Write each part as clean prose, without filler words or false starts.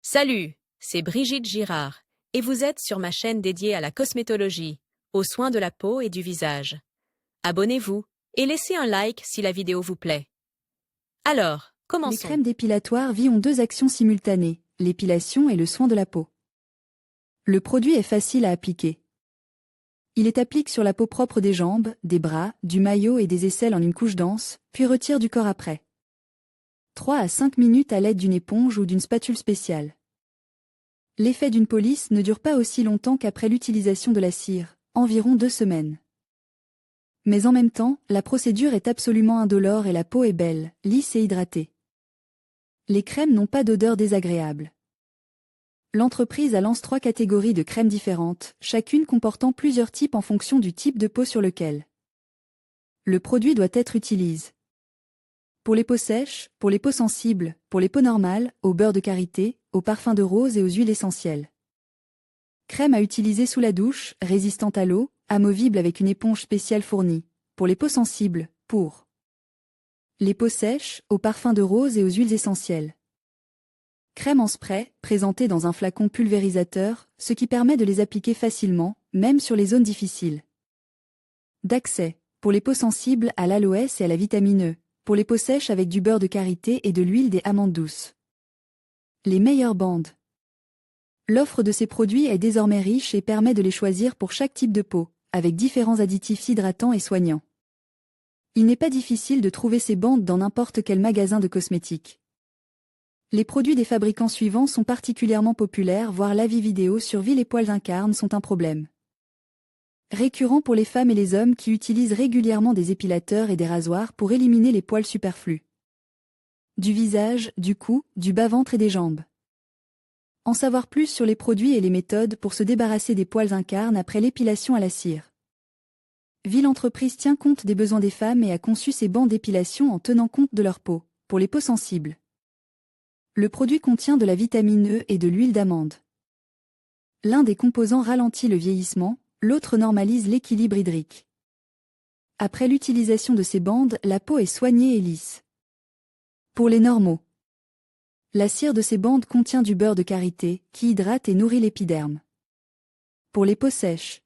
Salut, c'est Brigitte Girard, et vous êtes sur ma chaîne dédiée à la cosmétologie, aux soins de la peau et du visage. Abonnez-vous et laissez un like si la vidéo vous plaît. Alors, Les commençons. crèmes dépilatoire Vi ont deux actions simultanées, l'épilation et le soin de la peau. Le produit est facile à appliquer. Il est appliqué sur la peau propre des jambes, des bras, du maillot et des aisselles en une couche dense, puis retire du corps après. 3 à 5 minutes à l'aide d'une éponge ou d'une spatule spéciale. L'effet d'une police ne dure pas aussi longtemps qu'après l'utilisation de la cire, environ 2 semaines. Mais en même temps, la procédure est absolument indolore et la peau est belle, lisse et hydratée. Les crèmes n'ont pas d'odeur désagréable. L'entreprise lance 3 catégories de crèmes différentes, chacune comportant plusieurs types en fonction du type de peau sur lequel le produit doit être utilisé. Pour les peaux sèches, pour les peaux sensibles, pour les peaux normales, au beurre de karité, au parfum de rose et aux huiles essentielles. Crème à utiliser sous la douche, résistante à l'eau, amovible avec une éponge spéciale fournie. Pour les peaux sensibles, pour les peaux sèches, au parfum de rose et aux huiles essentielles. Crème en spray, présentée dans un flacon pulvérisateur, ce qui permet de les appliquer facilement, même sur les zones difficiles. D'accès, pour les peaux sensibles à l'aloès et à la vitamine E, pour les peaux sèches avec du beurre de karité et de l'huile des amandes douces. Les meilleures bandes. L'offre de ces produits est désormais riche et permet de les choisir pour chaque type de peau, avec différents additifs hydratants et soignants. Il n'est pas difficile de trouver ces bandes dans n'importe quel magasin de cosmétiques. Les produits des fabricants suivants sont particulièrement populaires, voire l'avis vidéo sur Vie les poils incarnent sont un problème récurrent pour les femmes et les hommes qui utilisent régulièrement des épilateurs et des rasoirs pour éliminer les poils superflus. Du visage, du cou, du bas-ventre et des jambes. En savoir plus sur les produits et les méthodes pour se débarrasser des poils incarnes après l'épilation à la cire. Vie l'entreprise tient compte des besoins des femmes et a conçu ces bandes d'épilation en tenant compte de leur peau, pour les peaux sensibles. Le produit contient de la vitamine E et de l'huile d'amande. L'un des composants ralentit le vieillissement, l'autre normalise l'équilibre hydrique. Après l'utilisation de ces bandes, la peau est soignée et lisse. Pour les normaux. La cire de ces bandes contient du beurre de karité, qui hydrate et nourrit l'épiderme. Pour les peaux sèches.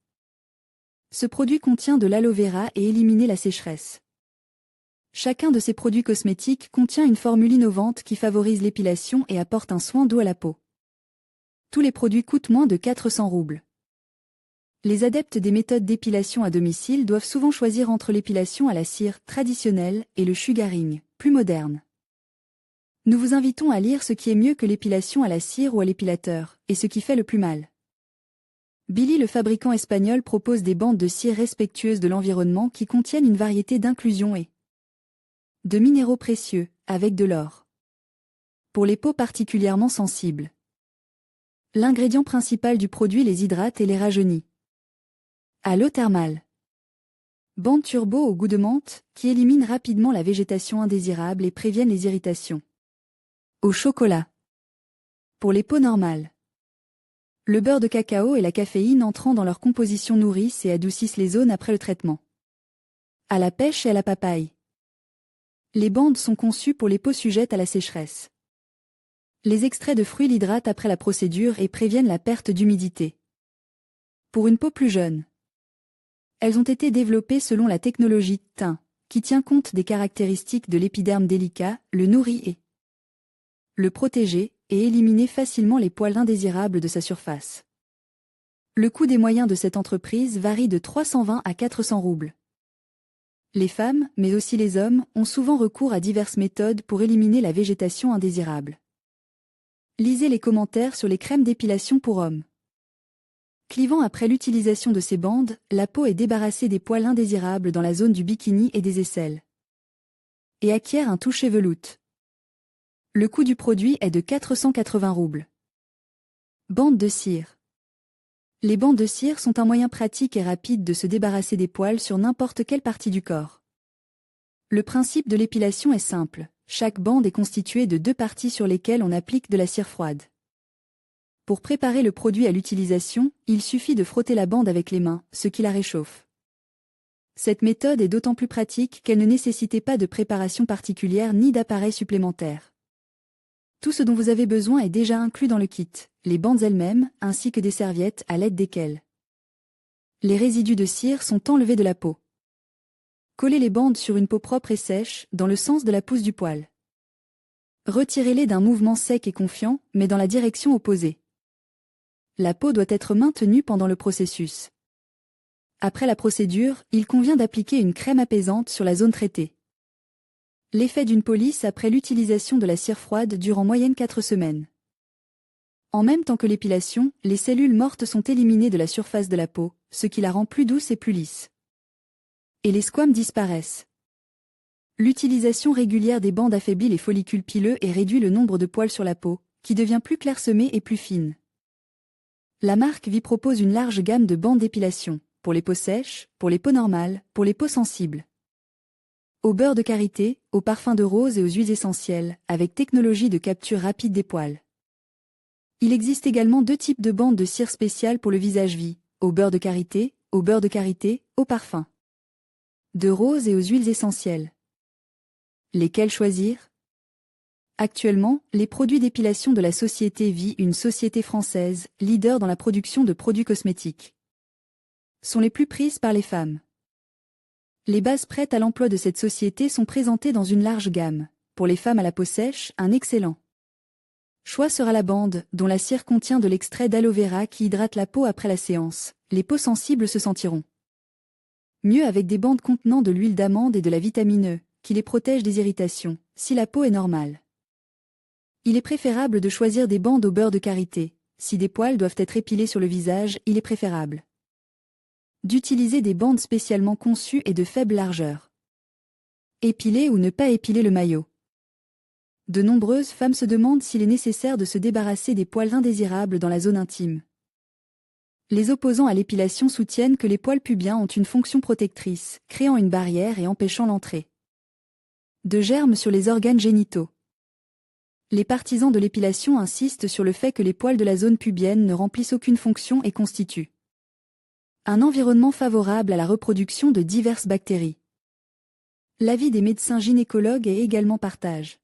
Ce produit contient de l'aloe vera et élimine la sécheresse. Chacun de ces produits cosmétiques contient une formule innovante qui favorise l'épilation et apporte un soin doux à la peau. Tous les produits coûtent moins de 400 roubles. Les adeptes des méthodes d'épilation à domicile doivent souvent choisir entre l'épilation à la cire traditionnelle et le sugaring, plus moderne. Nous vous invitons à lire ce qui est mieux que l'épilation à la cire ou à l'épilateur, et ce qui fait le plus mal. Billy le fabricant espagnol propose des bandes de cire respectueuses de l'environnement qui contiennent une variété d'inclusions et de minéraux précieux, avec de l'or. Pour les peaux particulièrement sensibles. L'ingrédient principal du produit les hydrate et les rajeunit. À l'eau thermale. Bande turbo au goût de menthe, qui élimine rapidement la végétation indésirable et préviennent les irritations. Au chocolat. Pour les peaux normales. Le beurre de cacao et la caféine entrant dans leur composition nourrissent et adoucissent les zones après le traitement. À la pêche et à la papaye. Les bandes sont conçues pour les peaux sujettes à la sécheresse. Les extraits de fruits l'hydratent après la procédure et préviennent la perte d'humidité. Pour une peau plus jeune. Elles ont été développées selon la technologie teint, qui tient compte des caractéristiques de l'épiderme délicat, le nourrit et le protéger, et éliminer facilement les poils indésirables de sa surface. Le coût des moyens de cette entreprise varie de 320 à 400 roubles. Les femmes, mais aussi les hommes, ont souvent recours à diverses méthodes pour éliminer la végétation indésirable. Lisez les commentaires sur les crèmes d'épilation pour hommes. Clivant après l'utilisation de ces bandes, la peau est débarrassée des poils indésirables dans la zone du bikini et des aisselles. Et acquiert un toucher veloute. Le coût du produit est de 480 roubles. Bandes de cire. Les bandes de cire sont un moyen pratique et rapide de se débarrasser des poils sur n'importe quelle partie du corps. Le principe de l'épilation est simple, chaque bande est constituée de 2 parties sur lesquelles on applique de la cire froide. Pour préparer le produit à l'utilisation, il suffit de frotter la bande avec les mains, ce qui la réchauffe. Cette méthode est d'autant plus pratique qu'elle ne nécessitait pas de préparation particulière ni d'appareil supplémentaire. Tout ce dont vous avez besoin est déjà inclus dans le kit, les bandes elles-mêmes, ainsi que des serviettes à l'aide desquelles les résidus de cire sont enlevés de la peau. Collez les bandes sur une peau propre et sèche, dans le sens de la pousse du poil. Retirez-les d'un mouvement sec et confiant, mais dans la direction opposée. La peau doit être maintenue pendant le processus. Après la procédure, il convient d'appliquer une crème apaisante sur la zone traitée. L'effet d'une police après l'utilisation de la cire froide dure en moyenne 4 semaines. En même temps que l'épilation, les cellules mortes sont éliminées de la surface de la peau, ce qui la rend plus douce et plus lisse. Et les squames disparaissent. L'utilisation régulière des bandes affaiblit les follicules pileux et réduit le nombre de poils sur la peau, qui devient plus clairsemée et plus fine. La marque Vi propose une large gamme de bandes d'épilation, pour les peaux sèches, pour les peaux normales, pour les peaux sensibles. Au beurre de karité, au parfum de rose et aux huiles essentielles, avec technologie de capture rapide des poils. Il existe également 2 types de bandes de cire spéciales pour le visage vie, au beurre de karité, au parfum de rose et aux huiles essentielles. Lesquels choisir? Actuellement, les produits d'épilation de la société Vi, une société française, leader dans la production de produits cosmétiques, sont les plus prises par les femmes. Les bases prêtes à l'emploi de cette société sont présentées dans une large gamme. Pour les femmes à la peau sèche, un excellent choix sera la bande, dont la cire contient de l'extrait d'aloe vera qui hydrate la peau après la séance. Les peaux sensibles se sentiront mieux avec des bandes contenant de l'huile d'amande et de la vitamine E, qui les protège des irritations, si la peau est normale. Il est préférable de choisir des bandes au beurre de karité. Si des poils doivent être épilés sur le visage, il est préférable d'utiliser des bandes spécialement conçues et de faible largeur. Épiler ou ne pas épiler le maillot. De nombreuses femmes se demandent s'il est nécessaire de se débarrasser des poils indésirables dans la zone intime. Les opposants à l'épilation soutiennent que les poils pubiens ont une fonction protectrice, créant une barrière et empêchant l'entrée de germes sur les organes génitaux. Les partisans de l'épilation insistent sur le fait que les poils de la zone pubienne ne remplissent aucune fonction et constituent un environnement favorable à la reproduction de diverses bactéries. L'avis des médecins gynécologues est également partagé.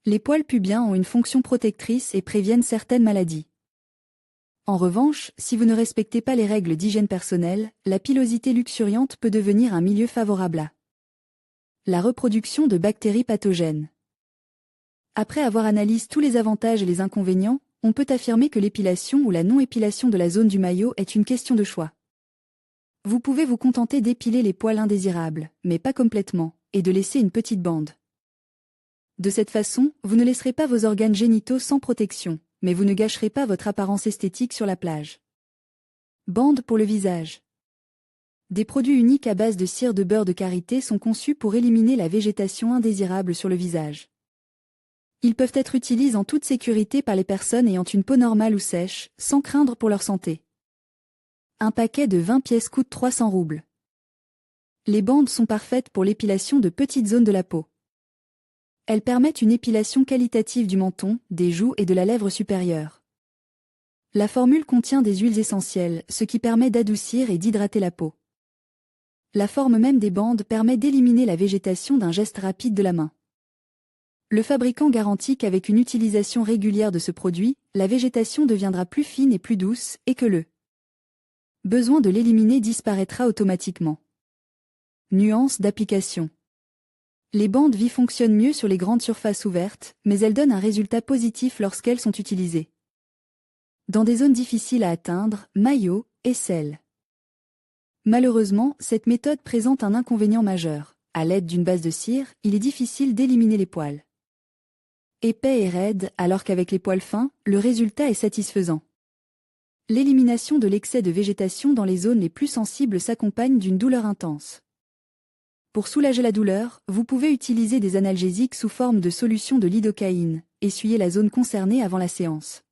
Les poils pubiens ont une fonction protectrice et préviennent certaines maladies. En revanche, si vous ne respectez pas les règles d'hygiène personnelle, la pilosité luxuriante peut devenir un milieu favorable à la reproduction de bactéries pathogènes. Après avoir analysé tous les avantages et les inconvénients, on peut affirmer que l'épilation ou la non-épilation de la zone du maillot est une question de choix. Vous pouvez vous contenter d'épiler les poils indésirables, mais pas complètement, et de laisser une petite bande. De cette façon, vous ne laisserez pas vos organes génitaux sans protection, mais vous ne gâcherez pas votre apparence esthétique sur la plage. Bande pour le visage. Des produits uniques à base de cire de beurre de karité sont conçus pour éliminer la végétation indésirable sur le visage. Ils peuvent être utilisés en toute sécurité par les personnes ayant une peau normale ou sèche, sans craindre pour leur santé. Un paquet de 20 pièces coûte 300 roubles. Les bandes sont parfaites pour l'épilation de petites zones de la peau. Elles permettent une épilation qualitative du menton, des joues et de la lèvre supérieure. La formule contient des huiles essentielles, ce qui permet d'adoucir et d'hydrater la peau. La forme même des bandes permet d'éliminer la végétation d'un geste rapide de la main. Le fabricant garantit qu'avec une utilisation régulière de ce produit, la végétation deviendra plus fine et plus douce, et que le besoin de l'éliminer disparaîtra automatiquement. Nuance d'application. Les bandes Vi fonctionnent mieux sur les grandes surfaces ouvertes, mais elles donnent un résultat positif lorsqu'elles sont utilisées dans des zones difficiles à atteindre, maillots, aisselles. Malheureusement, cette méthode présente un inconvénient majeur. À l'aide d'une base de cire, il est difficile d'éliminer les poils épais et raides, alors qu'avec les poils fins, le résultat est satisfaisant. L'élimination de l'excès de végétation dans les zones les plus sensibles s'accompagne d'une douleur intense. Pour soulager la douleur, vous pouvez utiliser des analgésiques sous forme de solution de lidocaïne, essuyer la zone concernée avant la séance.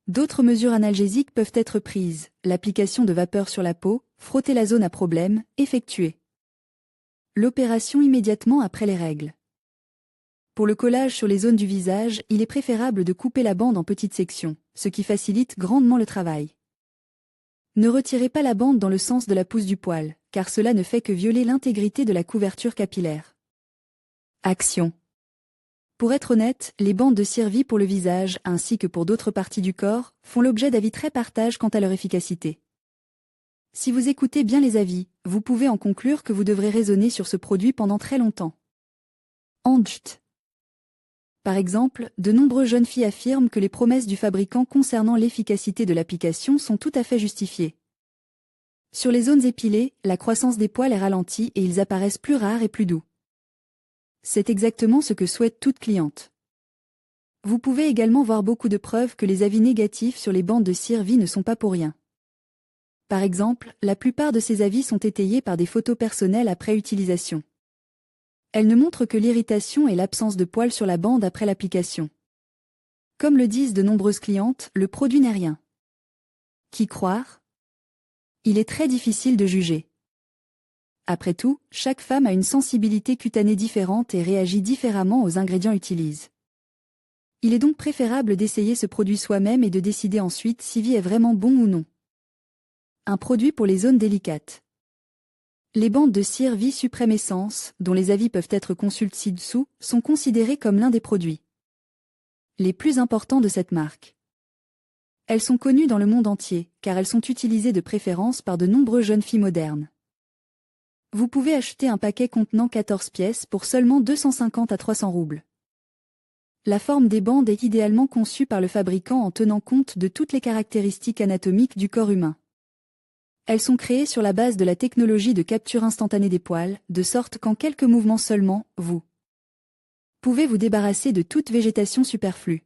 D'autres mesures analgésiques peuvent être prises, l'application de vapeur sur la peau, frotter la zone à problème, effectuer l'opération immédiatement après les règles. Pour le collage sur les zones du visage, il est préférable de couper la bande en petites sections, ce qui facilite grandement le travail. Ne retirez pas la bande dans le sens de la pousse du poil, car cela ne fait que violer l'intégrité de la couverture capillaire. Action. Pour être honnête, les bandes de cire vie pour le visage, ainsi que pour d'autres parties du corps, font l'objet d'avis très partagés quant à leur efficacité. Si vous écoutez bien les avis, vous pouvez en conclure que vous devrez raisonner sur ce produit pendant très longtemps. Anjt. Par exemple, de nombreuses jeunes filles affirment que les promesses du fabricant concernant l'efficacité de l'application sont tout à fait justifiées. Sur les zones épilées, la croissance des poils est ralentie et ils apparaissent plus rares et plus doux. C'est exactement ce que souhaite toute cliente. Vous pouvez également voir beaucoup de preuves que les avis négatifs sur les bandes de cire vie ne sont pas pour rien. Par exemple, la plupart de ces avis sont étayés par des photos personnelles après utilisation. Elles ne montrent que l'irritation et l'absence de poils sur la bande après l'application. Comme le disent de nombreuses clientes, le produit n'est rien. Qui croire? Il est très difficile de juger. Après tout, chaque femme a une sensibilité cutanée différente et réagit différemment aux ingrédients utilisés. Il est donc préférable d'essayer ce produit soi-même et de décider ensuite si vie est vraiment bon ou non. Un produit pour les zones délicates. Les bandes de cire vie Suprême Essence, dont les avis peuvent être consultés ci-dessous, sont considérées comme l'un des produits les plus importants de cette marque. Elles sont connues dans le monde entier, car elles sont utilisées de préférence par de nombreuses jeunes filles modernes. Vous pouvez acheter un paquet contenant 14 pièces pour seulement 250 à 300 roubles. La forme des bandes est idéalement conçue par le fabricant en tenant compte de toutes les caractéristiques anatomiques du corps humain. Elles sont créées sur la base de la technologie de capture instantanée des poils, de sorte qu'en quelques mouvements seulement, vous pouvez vous débarrasser de toute végétation superflue.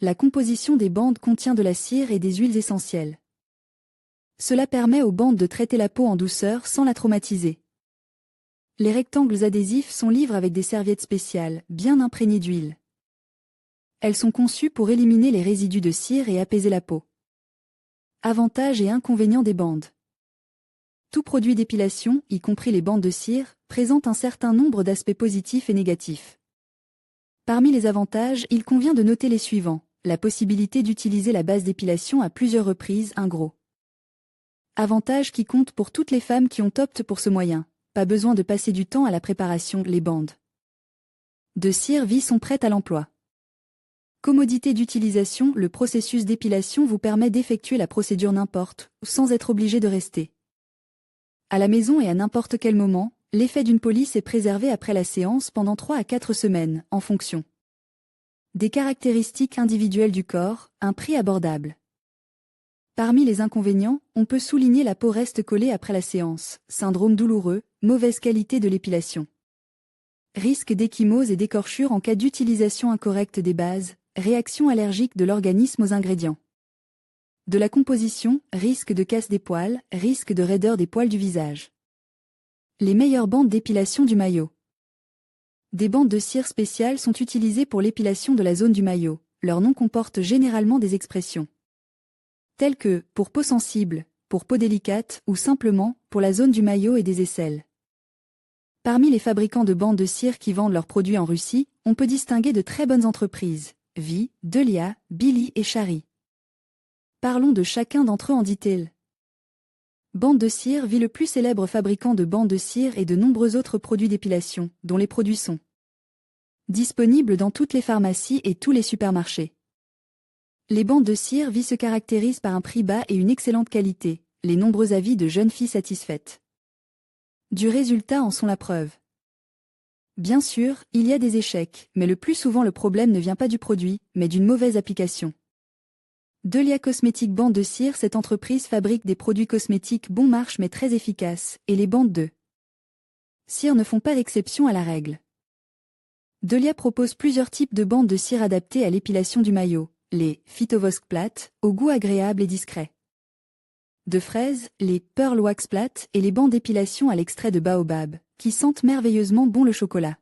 La composition des bandes contient de la cire et des huiles essentielles. Cela permet aux bandes de traiter la peau en douceur sans la traumatiser. Les rectangles adhésifs sont livrés avec des serviettes spéciales, bien imprégnées d'huile. Elles sont conçues pour éliminer les résidus de cire et apaiser la peau. Avantages et inconvénients des bandes. Tout produit d'épilation, y compris les bandes de cire, présente un certain nombre d'aspects positifs et négatifs. Parmi les avantages, il convient de noter les suivants. La possibilité d'utiliser la base d'épilation à plusieurs reprises, un gros avantage qui compte pour toutes les femmes qui ont opté pour ce moyen. Pas besoin de passer du temps à la préparation, les bandes de cire vie sont prêtes à l'emploi. Commodité d'utilisation, le processus d'épilation vous permet d'effectuer la procédure n'importe où sans être obligé de rester à la maison et à n'importe quel moment. L'effet d'une police est préservé après la séance pendant 3 à 4 semaines, en fonction des caractéristiques individuelles du corps, un prix abordable. Parmi les inconvénients, on peut souligner la peau reste collée après la séance, syndrome douloureux, mauvaise qualité de l'épilation. Risque d'échymose et d'écorchure en cas d'utilisation incorrecte des bases, réaction allergique de l'organisme aux ingrédients. De la composition, risque de casse des poils, risque de raideur des poils du visage. Les meilleures bandes d'épilation du maillot. Des bandes de cire spéciales sont utilisées pour l'épilation de la zone du maillot. Leur nom comporte généralement des expressions telles que pour peau sensible, pour peau délicate ou simplement pour la zone du maillot et des aisselles. Parmi les fabricants de bandes de cire qui vendent leurs produits en Russie, on peut distinguer de très bonnes entreprises, Vi, Delia, Billy et Shari. Parlons de chacun d'entre eux en détail. Bande de cire Vi, le plus célèbre fabricant de bandes de cire et de nombreux autres produits d'épilation, dont les produits sont disponibles dans toutes les pharmacies et tous les supermarchés. Les bandes de cire Vi se caractérisent par un prix bas et une excellente qualité, les nombreux avis de jeunes filles satisfaites du résultat en sont la preuve. Bien sûr, il y a des échecs, mais le plus souvent le problème ne vient pas du produit, mais d'une mauvaise application. Delia Cosmétiques Bandes de cire. Cette entreprise fabrique des produits cosmétiques bon marché mais très efficaces, et les bandes de cire ne font pas exception à la règle. Delia propose plusieurs types de bandes de cire adaptées à l'épilation du maillot, les Phytovosque plates, au goût agréable et discret. De fraises, les Pearl Wax plates et les bandes d'épilation à l'extrait de baobab, qui sentent merveilleusement bon le chocolat.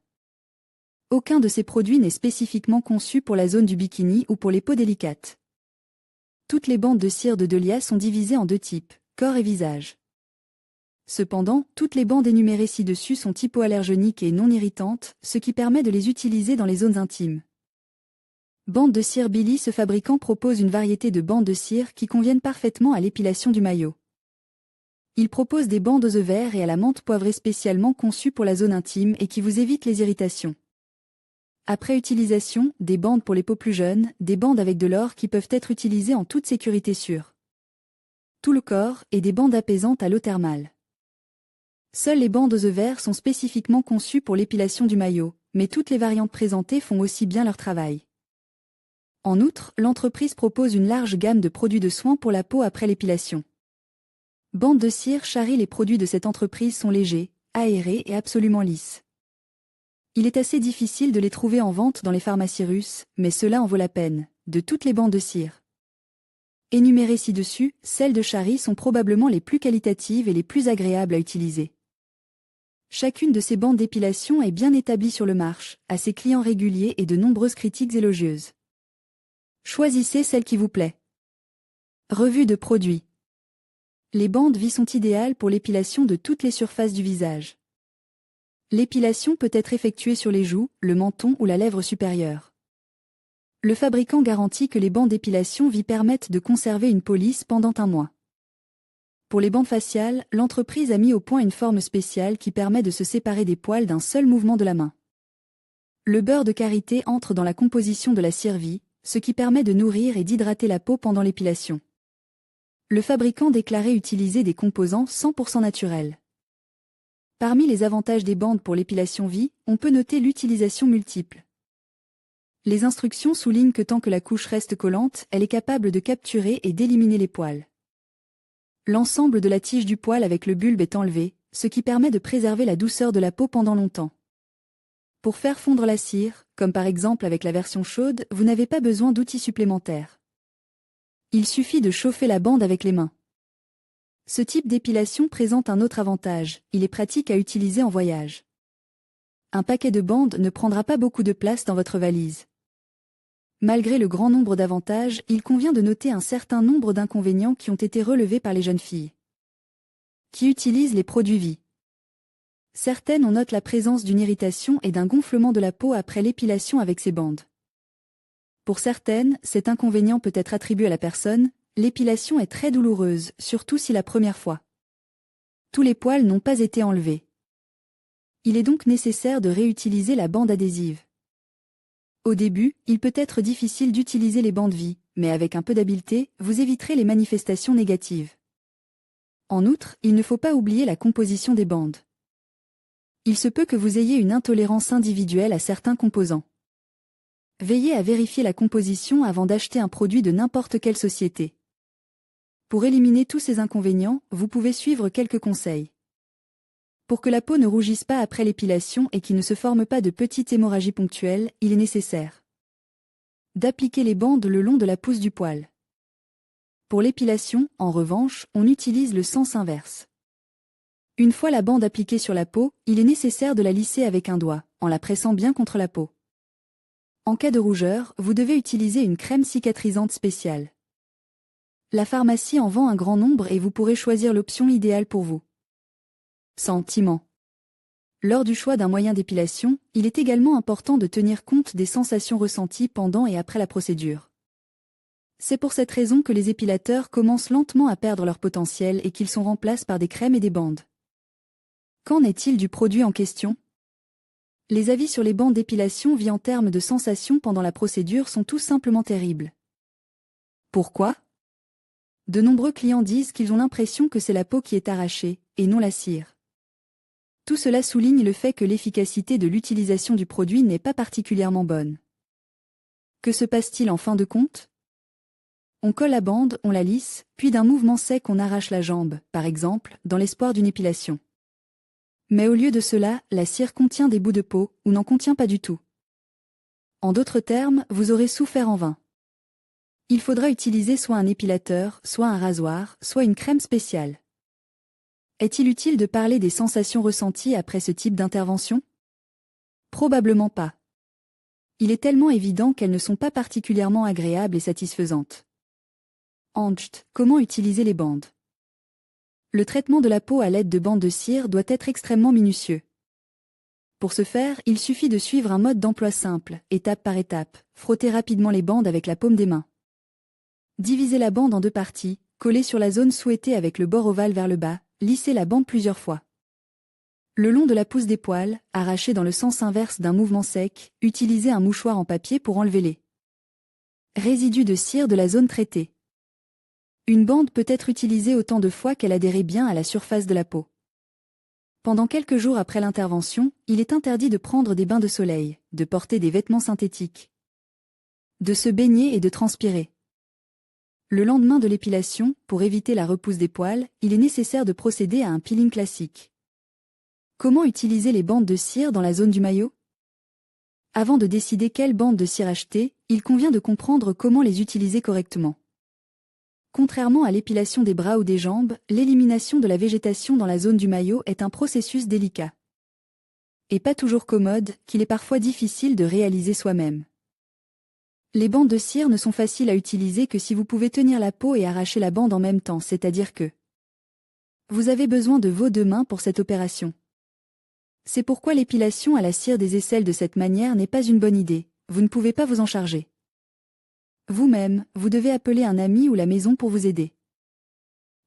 Aucun de ces produits n'est spécifiquement conçu pour la zone du bikini ou pour les peaux délicates. Toutes les bandes de cire de Delia sont divisées en 2 types, corps et visage. Cependant, toutes les bandes énumérées ci-dessus sont hypoallergéniques et non irritantes, ce qui permet de les utiliser dans les zones intimes. Bandes de cire Billy. Ce fabricant propose une variété de bandes de cire qui conviennent parfaitement à l'épilation du maillot. Il propose des bandes aux œufs verts et à la menthe poivrée spécialement conçues pour la zone intime et qui vous évitent les irritations. Après utilisation, des bandes pour les peaux plus jeunes, des bandes avec de l'or qui peuvent être utilisées en toute sécurité sur tout le corps et des bandes apaisantes à l'eau thermale. Seules les bandes aux œufs verts sont spécifiquement conçues pour l'épilation du maillot, mais toutes les variantes présentées font aussi bien leur travail. En outre, l'entreprise propose une large gamme de produits de soins pour la peau après l'épilation. Bande de cire Shari. Les produits de cette entreprise sont légers, aérés et absolument lisses. Il est assez difficile de les trouver en vente dans les pharmacies russes, mais cela en vaut la peine. De toutes les bandes de cire énumérées ci-dessus, celles de Shari sont probablement les plus qualitatives et les plus agréables à utiliser. Chacune de ces bandes d'épilation est bien établie sur le marché, à ses clients réguliers et de nombreuses critiques élogieuses. Choisissez celle qui vous plaît. Revue de produits. Les bandes V sont idéales pour l'épilation de toutes les surfaces du visage. L'épilation peut être effectuée sur les joues, le menton ou la lèvre supérieure. Le fabricant garantit que les bandes d'épilation V permettent de conserver une peau lisse pendant un mois. Pour les bandes faciales, l'entreprise a mis au point une forme spéciale qui permet de se séparer des poils d'un seul mouvement de la main. Le beurre de karité entre dans la composition de la cire V, ce qui permet de nourrir et d'hydrater la peau pendant l'épilation. Le fabricant déclarait utiliser des composants 100% naturels. Parmi les avantages des bandes pour l'épilation V, on peut noter l'utilisation multiple. Les instructions soulignent que tant que la couche reste collante, elle est capable de capturer et d'éliminer les poils. L'ensemble de la tige du poil avec le bulbe est enlevé, ce qui permet de préserver la douceur de la peau pendant longtemps. Pour faire fondre la cire, comme par exemple avec la version chaude, vous n'avez pas besoin d'outils supplémentaires. Il suffit de chauffer la bande avec les mains. Ce type d'épilation présente un autre avantage, il est pratique à utiliser en voyage. Un paquet de bandes ne prendra pas beaucoup de place dans votre valise. Malgré le grand nombre d'avantages, il convient de noter un certain nombre d'inconvénients qui ont été relevés par les jeunes filles qui utilisent les produits V. Certaines on note la présence d'une irritation et d'un gonflement de la peau après l'épilation avec ces bandes. Pour certaines, cet inconvénient peut être attribué à la personne, l'épilation est très douloureuse, surtout si la première fois tous les poils n'ont pas été enlevés. Il est donc nécessaire de réutiliser la bande adhésive. Au début, il peut être difficile d'utiliser les bandes V, mais avec un peu d'habileté, vous éviterez les manifestations négatives. En outre, il ne faut pas oublier la composition des bandes. Il se peut que vous ayez une intolérance individuelle à certains composants. Veillez à vérifier la composition avant d'acheter un produit de n'importe quelle société. Pour éliminer tous ces inconvénients, vous pouvez suivre quelques conseils. Pour que la peau ne rougisse pas après l'épilation et qu'il ne se forme pas de petites hémorragies ponctuelles, il est nécessaire d'appliquer les bandes le long de la pousse du poil. Pour l'épilation, en revanche, on utilise le sens inverse. Une fois la bande appliquée sur la peau, il est nécessaire de la lisser avec un doigt, en la pressant bien contre la peau. En cas de rougeur, vous devez utiliser une crème cicatrisante spéciale. La pharmacie en vend un grand nombre et vous pourrez choisir l'option idéale pour vous. Sentiment. Lors du choix d'un moyen d'épilation, il est également important de tenir compte des sensations ressenties pendant et après la procédure. C'est pour cette raison que les épilateurs commencent lentement à perdre leur potentiel et qu'ils sont remplacés par des crèmes et des bandes. Qu'en est-il du produit en question ? Les avis sur les bandes d'épilation V en termes de sensations pendant la procédure sont tout simplement terribles. Pourquoi ? De nombreux clients disent qu'ils ont l'impression que c'est la peau qui est arrachée, et non la cire. Tout cela souligne le fait que l'efficacité de l'utilisation du produit n'est pas particulièrement bonne. Que se passe-t-il en fin de compte ? On colle la bande, on la lisse, puis d'un mouvement sec on arrache la jambe, par exemple, dans l'espoir d'une épilation. Mais au lieu de cela, la cire contient des bouts de peau, ou n'en contient pas du tout. En d'autres termes, vous aurez souffert en vain. Il faudra utiliser soit un épilateur, soit un rasoir, soit une crème spéciale. Est-il utile de parler des sensations ressenties après ce type d'intervention ? Probablement pas. Il est tellement évident qu'elles ne sont pas particulièrement agréables et satisfaisantes. Ensuite, comment utiliser les bandes ? Le traitement de la peau à l'aide de bandes de cire doit être extrêmement minutieux. Pour ce faire, il suffit de suivre un mode d'emploi simple, étape par étape, frotter rapidement les bandes avec la paume des mains. Diviser la bande en deux parties, coller sur la zone souhaitée avec le bord ovale vers le bas, lisser la bande plusieurs fois. Le long de la pousse des poils, arrachez dans le sens inverse d'un mouvement sec, utilisez un mouchoir en papier pour enlever les résidus de cire de la zone traitée. Une bande peut être utilisée autant de fois qu'elle adhère bien à la surface de la peau. Pendant quelques jours après l'intervention, il est interdit de prendre des bains de soleil, de porter des vêtements synthétiques, de se baigner et de transpirer. Le lendemain de l'épilation, pour éviter la repousse des poils, il est nécessaire de procéder à un peeling classique. Comment utiliser les bandes de cire dans la zone du maillot? Avant de décider quelle bande de cire acheter, il convient de comprendre comment les utiliser correctement. Contrairement à l'épilation des bras ou des jambes, l'élimination de la végétation dans la zone du maillot est un processus délicat. Et pas toujours commode, qu'il est parfois difficile de réaliser soi-même. Les bandes de cire ne sont faciles à utiliser que si vous pouvez tenir la peau et arracher la bande en même temps, c'est-à-dire que vous avez besoin de vos deux mains pour cette opération. C'est pourquoi l'épilation à la cire des aisselles de cette manière n'est pas une bonne idée, vous ne pouvez pas vous en charger. Vous-même, vous devez appeler un ami ou la maison pour vous aider.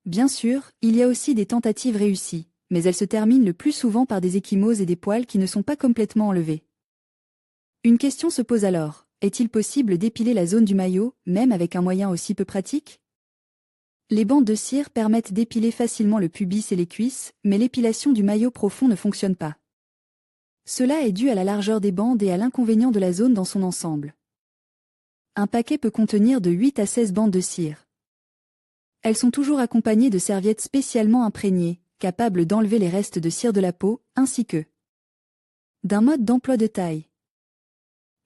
Bien sûr, il y a aussi des tentatives réussies, mais elles se terminent le plus souvent par des ecchymoses et des poils qui ne sont pas complètement enlevés. Une question se pose alors, est-il possible d'épiler la zone du maillot, même avec un moyen aussi peu pratique? Les bandes de cire permettent d'épiler facilement le pubis et les cuisses, mais l'épilation du maillot profond ne fonctionne pas. Cela est dû à la largeur des bandes et à l'inconvénient de la zone dans son ensemble. Un paquet peut contenir de 8 à 16 bandes de cire. Elles sont toujours accompagnées de serviettes spécialement imprégnées, capables d'enlever les restes de cire de la peau, ainsi que d'un mode d'emploi de taille.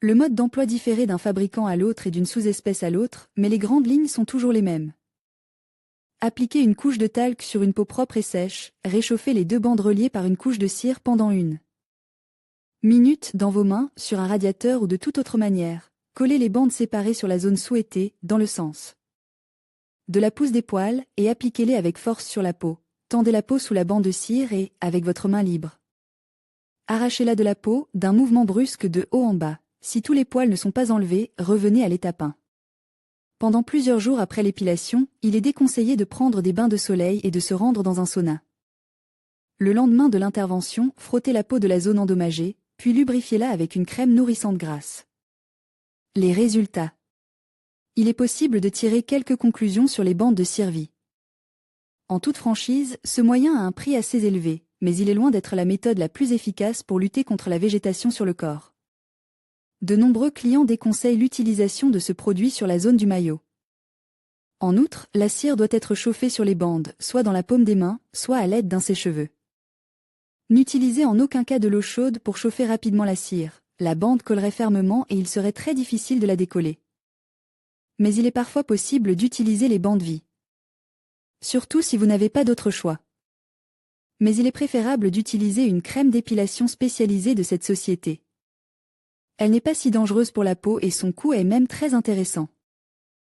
Le mode d'emploi différait d'un fabricant à l'autre et d'une sous-espèce à l'autre, mais les grandes lignes sont toujours les mêmes. Appliquez une couche de talc sur une peau propre et sèche, réchauffez les deux bandes reliées par une couche de cire pendant 1 minute dans vos mains, sur un radiateur ou de toute autre manière. Collez les bandes séparées sur la zone souhaitée, dans le sens de la pousse des poils, et appliquez-les avec force sur la peau. Tendez la peau sous la bande de cire et, avec votre main libre, arrachez-la de la peau, d'un mouvement brusque de haut en bas. Si tous les poils ne sont pas enlevés, revenez à l'étape 1. Pendant plusieurs jours après l'épilation, il est déconseillé de prendre des bains de soleil et de se rendre dans un sauna. Le lendemain de l'intervention, frottez la peau de la zone endommagée, puis lubrifiez-la avec une crème nourrissante grasse. Les résultats. Il est possible de tirer quelques conclusions sur les bandes de cire vie. En toute franchise, ce moyen a un prix assez élevé, mais il est loin d'être la méthode la plus efficace pour lutter contre la végétation sur le corps. De nombreux clients déconseillent l'utilisation de ce produit sur la zone du maillot. En outre, la cire doit être chauffée sur les bandes, soit dans la paume des mains, soit à l'aide d'un sèche-cheveux. N'utilisez en aucun cas de l'eau chaude pour chauffer rapidement la cire, la bande collerait fermement et il serait très difficile de la décoller. Mais il est parfois possible d'utiliser les bandes vie. Surtout si vous n'avez pas d'autre choix. Mais il est préférable d'utiliser une crème d'épilation spécialisée de cette société. Elle n'est pas si dangereuse pour la peau et son coût est même très intéressant.